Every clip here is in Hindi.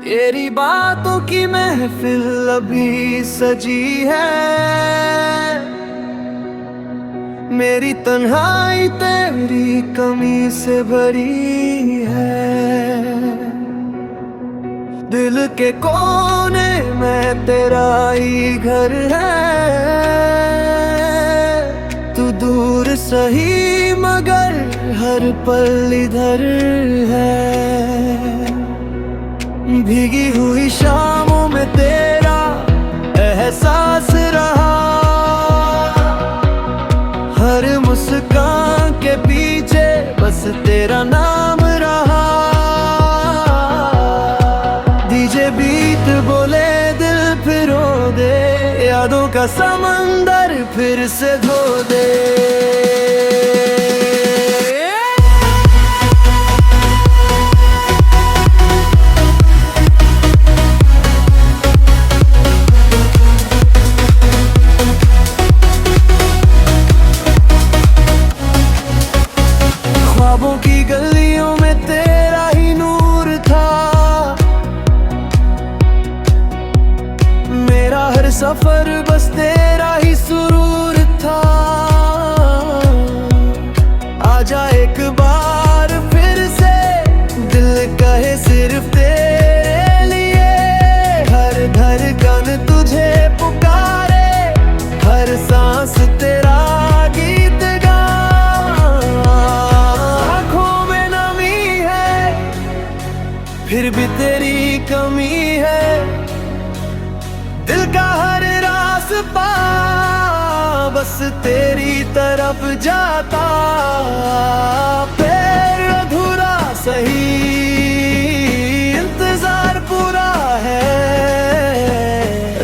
तेरी बातों की महफिल अभी सजी है, मेरी तन्हाई तेरी कमी से भरी है। दिल के कोने में तेरा ही घर है, तू दूर सही मगर हर पल इधर है। भीगी हुई शामों में तेरा एहसास रहा, हर मुस्कान के पीछे बस तेरा नाम रहा। डीजे बीट बोले दिल फिर रो दे, यादों का समंदर फिर से धो दे। ख्वाबों की गलियों में तेरा ही नूर था, मेरा हर सफर बस तेरा ही सुरूर था। आजा एक बार फिर से, दिल कहे सिर्फ तेरे लिए। हर धड़कन तुझे पुकारे, हर सांस तेरा गीत गा। फिर भी तेरी कमी है, दिल का हर रास्ता बस तेरी तरफ जाता। फिर अधूरा सही इंतजार पूरा है,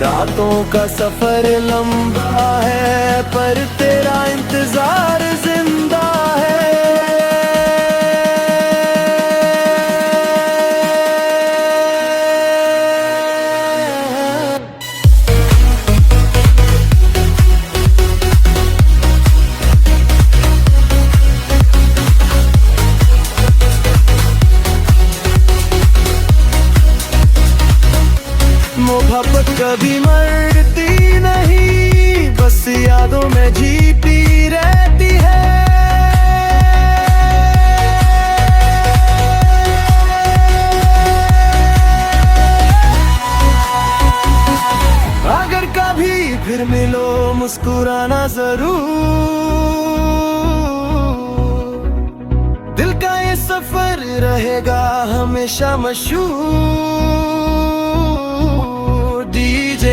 रातों का सफर लंबा है पर तेरा इंतजार जिंदा है। मोहब्बत कभी मरती नहीं, बस यादों में जीती रहती है। अगर कभी फिर मिलो मुस्कुराना जरूर, दिल का ये सफर रहेगा हमेशा मशहूर। DJ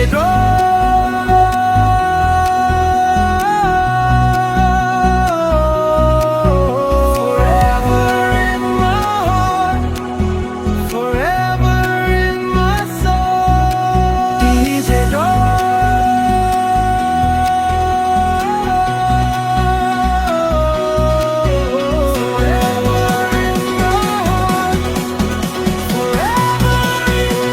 forever in my heart, forever in my soul. DJ forever in my heart, forever in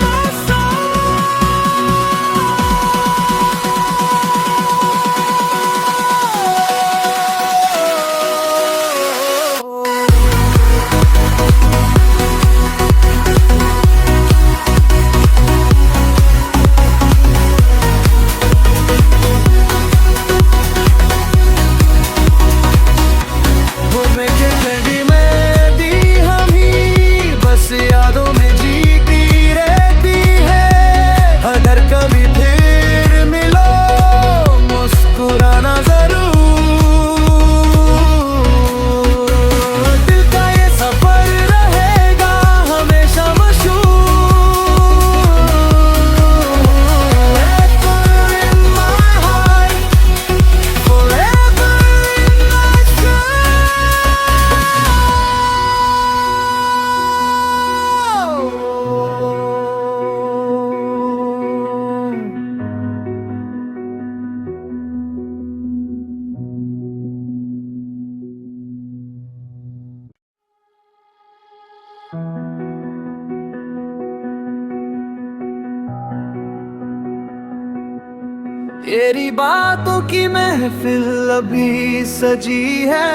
तेरी बातों की महफिल अभी सजी है,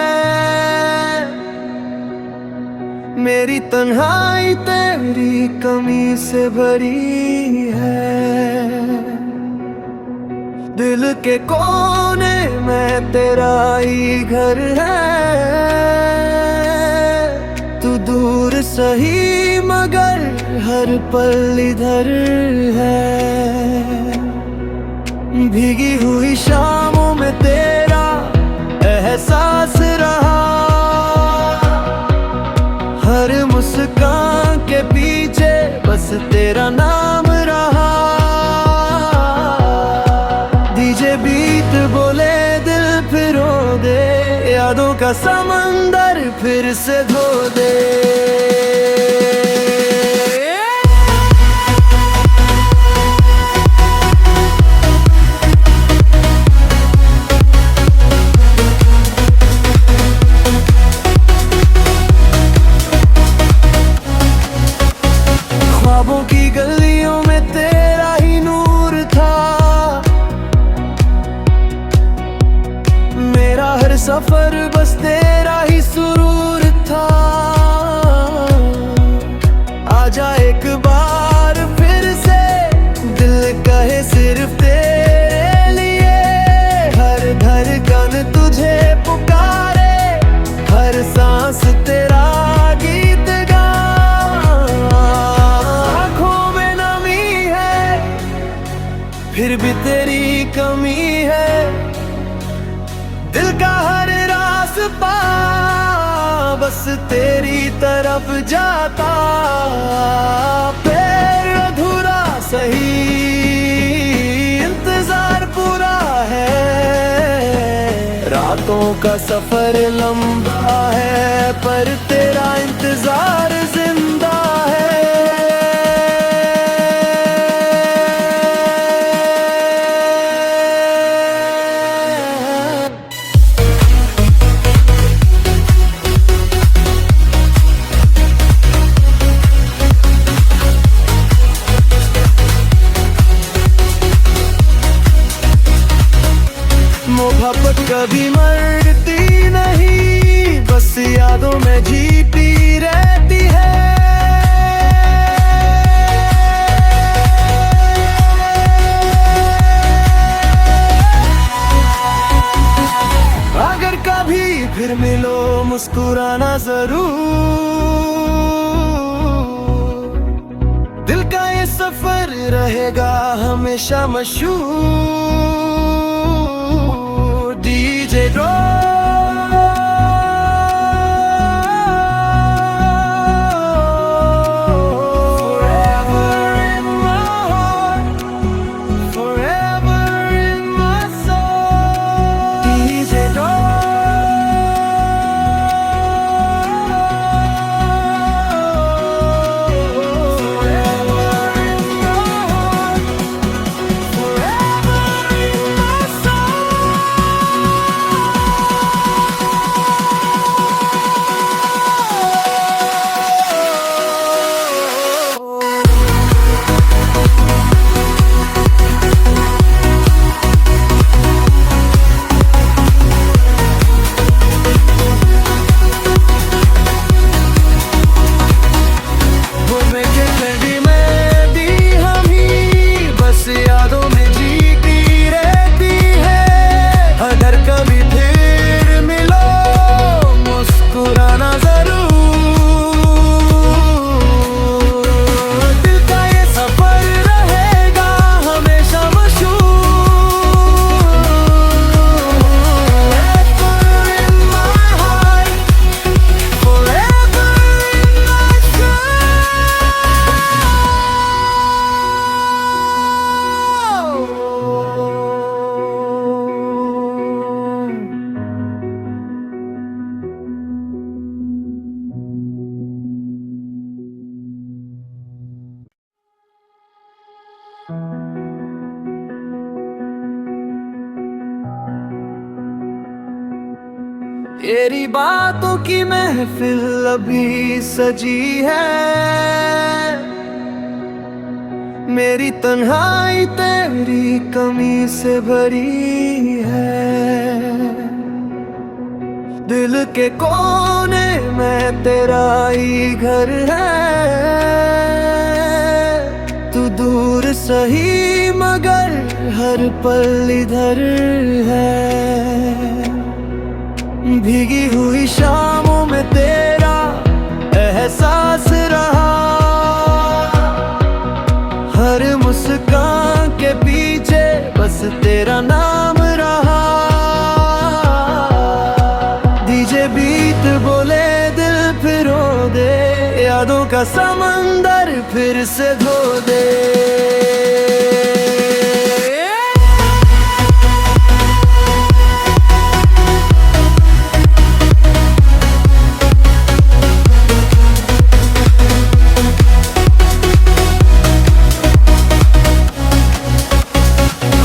मेरी तन्हाई तेरी कमी से भरी है। दिल के कोने में तेरा ही घर है, तू दूर सही मगर हर पल इधर है। भीगी हुई शामों में तेरा एहसास रहा, हर मुस्कान के पीछे बस तेरा नाम रहा। दीजे बीत बोले दिल फिर रो दे, यादों का समंदर फिर से धो दे। ख्वाबों की गलियों में तेरा ही नूर था, मेरा हर सफर बस तेरा ही सुरूर था। आजा एक बार फिर से, दिल कहे सिर्फ तेरे लिए। हर धड़कन तुझे पुकारे, हर सांस तेरा गीत गा। फिर भी तेरी कमी है, दिल का हर रास्ता बस तेरी तरफ जाता। फिर अधूरा सही इंतजार पूरा है, रातों का सफर लंबा है पर तेरा इंतजार जिंदा है। मोहब्बत कभी मरती नहीं, बस यादों में जीती रहती है। अगर कभी फिर मिलो मुस्कुराना जरूर, दिल का ये सफर रहेगा हमेशा मशहूर। DJ forever in my heart, forever in my soul. DJ forever in my heart, forever in my soul. तेरी बातों की महफिल अभी सजी है, मेरी तन्हाई तेरी कमी से भरी है। दिल के कोने में तेरा ही घर है। तू दूर सही मगर हर पल इधर है। भीगी हुई शामों में तेरा एहसास रहा। हर मुस्कान के पीछे बस तेरा नाम रहा। दीजे बीत बोले दिल फिर रो दे, यादों का समंदर फिर से धो दे।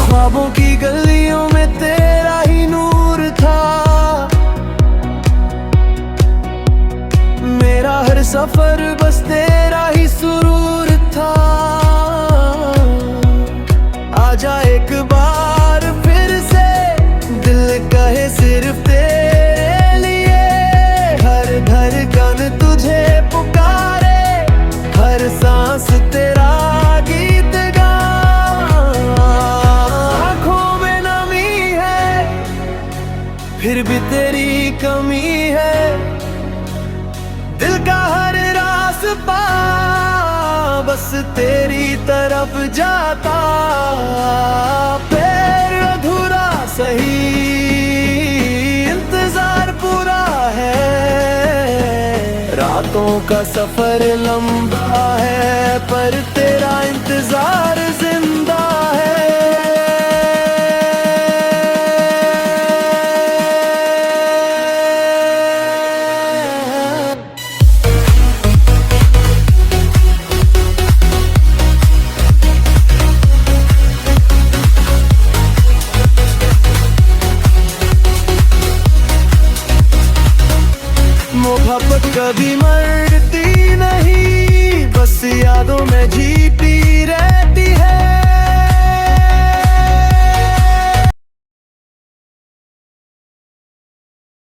ख्वाबों की गलियों में तेरा ही नूर था। मेरा हर सफर बस तेरा ही सुरूर था। आजा एक बार फिर से, दिल कहे सिर्फ तेरे लिए। हर धड़कन तुझे पुकारे, हर सांस तेरा गीत गा। फिर भी तेरी कमी है, दिल का हर रास्ता बस तेरी तरफ जाता। फिर अधूरा सही इंतजार पूरा है। रातों का सफर लंबा है पर तेरा इंतजार जिंदा है। मोहब्बत कभी मरती नहीं, बस यादों में जी